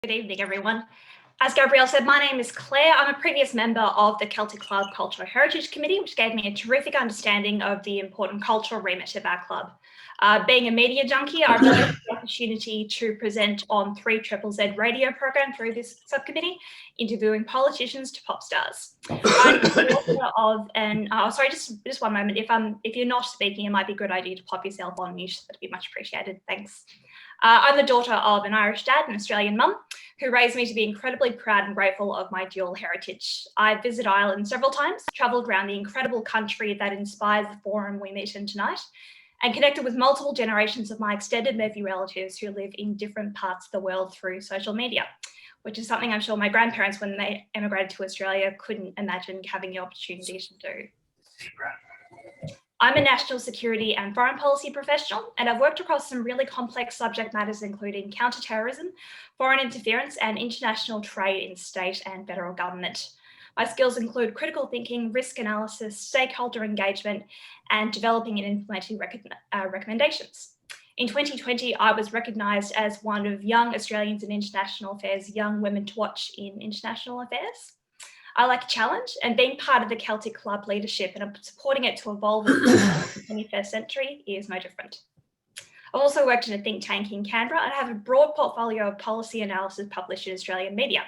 Good evening, everyone. As Gabrielle said, my name is Claire. I'm a previous member of the Celtic Club Cultural Heritage Committee, which gave me a terrific understanding of the important cultural remit of our club. Being a media junkie, I've had the opportunity to present on 3ZZZ radio program through this subcommittee, interviewing politicians to pop stars. I'm the author of sorry, just one moment. If you're not speaking, it might be a good idea to pop yourself on mute. That'd be much appreciated. Thanks. I'm the daughter of an Irish dad and Australian mum who raised me to be incredibly proud and grateful of my dual heritage. I've visited Ireland several times, travelled around the incredible country that inspires the forum we meet in tonight, and connected with multiple generations of my extended nephew relatives who live in different parts of the world through social media, which is something I'm sure my grandparents, when they emigrated to Australia, couldn't imagine having the opportunity to do. I'm a national security and foreign policy professional, and I've worked across some really complex subject matters, including counterterrorism, foreign interference, and international trade in state and federal government. My skills include critical thinking, risk analysis, stakeholder engagement, and developing and implementing recommendations. In 2020, I was recognised as one of Young Australians in International Affairs Young Women to Watch in International Affairs. I like a challenge, and being part of the Celtic Club leadership and supporting it to evolve in the 21st century is no different. I've also worked in a think tank in Canberra and have a broad portfolio of policy analysis published in Australian media.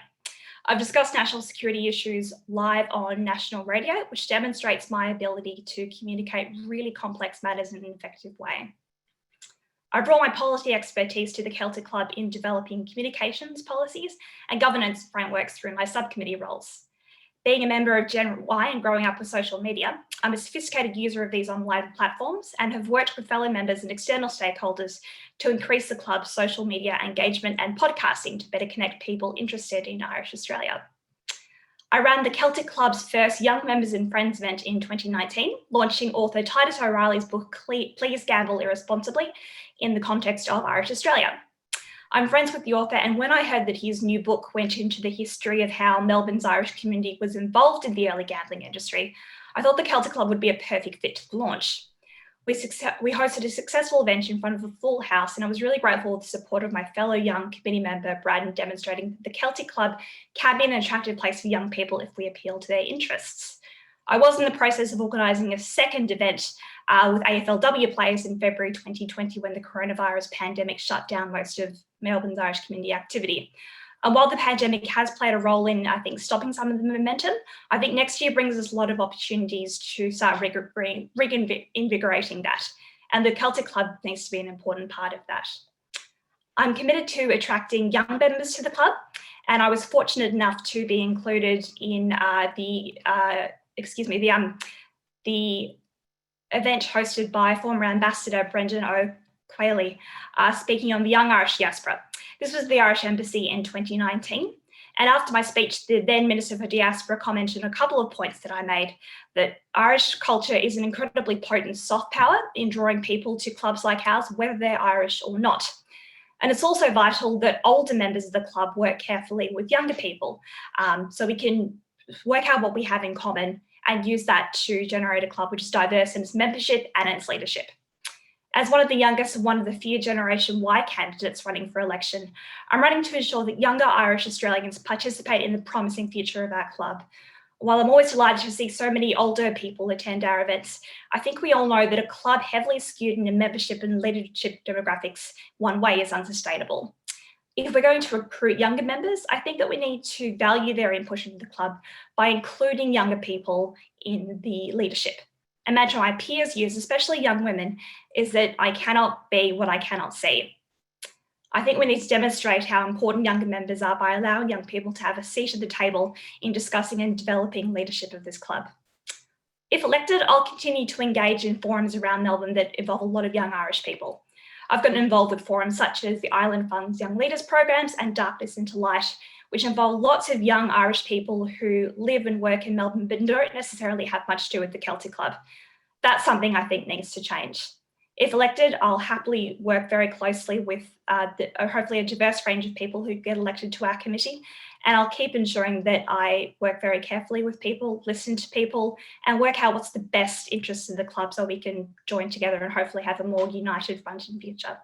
I've discussed national security issues live on national radio, which demonstrates my ability to communicate really complex matters in an effective way. I brought my policy expertise to the Celtic Club in developing communications policies and governance frameworks through my subcommittee roles. Being a member of Gen Y and growing up with social media, I'm a sophisticated user of these online platforms and have worked with fellow members and external stakeholders to increase the club's social media engagement and podcasting to better connect people interested in Irish Australia. I ran the Celtic Club's first Young Members and Friends event in 2019, launching author Titus O'Reilly's book, Please Gamble Irresponsibly, in the context of Irish Australia. I'm friends with the author, and when I heard that his new book went into the history of how Melbourne's Irish community was involved in the early gambling industry, I thought the Celtic Club would be a perfect fit to the launch. We hosted a successful event in front of a full house, and I was really grateful for the support of my fellow young committee member, Brad, in demonstrating that the Celtic Club can be an attractive place for young people if we appeal to their interests. I was in the process of organising a second event with AFLW players in February 2020 when the coronavirus pandemic shut down most of Melbourne's Irish community activity. And while the pandemic has played a role in, I think, stopping some of the momentum, I think next year brings us a lot of opportunities to start reinvigorating that. And the Celtic Club needs to be an important part of that. I'm committed to attracting young members to the club, and I was fortunate enough to be included in the event hosted by former Ambassador Brendan O'Quailey, speaking on the Young Irish Diaspora. This was the Irish Embassy in 2019. And after my speech, the then Minister for Diaspora commented on a couple of points that I made, that Irish culture is an incredibly potent soft power in drawing people to clubs like ours, whether they're Irish or not. And it's also vital that older members of the club work carefully with younger people so we can work out what we have in common and use that to generate a club which is diverse in its membership and its leadership. As one of the youngest and one of the few Generation Y candidates running for election, I'm running to ensure that younger Irish Australians participate in the promising future of our club. While I'm always delighted to see so many older people attend our events, I think we all know that a club heavily skewed in membership and leadership demographics one way is unsustainable. If we're going to recruit younger members, I think that we need to value their input into the club by including younger people in the leadership. A mantra my peers use, especially young women, is that I cannot be what I cannot see. I think we need to demonstrate how important younger members are by allowing young people to have a seat at the table in discussing and developing leadership of this club. If elected, I'll continue to engage in forums around Melbourne that involve a lot of young Irish people. I've gotten involved with forums such as the Island Fund's Young Leaders programs and Darkness into Light, which involve lots of young Irish people who live and work in Melbourne but don't necessarily have much to do with the Celtic Club. That's something I think needs to change. If elected, I'll happily work very closely with hopefully a diverse range of people who get elected to our committee, and I'll keep ensuring that I work very carefully with people, listen to people, and work out what's the best interests of the club so we can join together and hopefully have a more united front in future.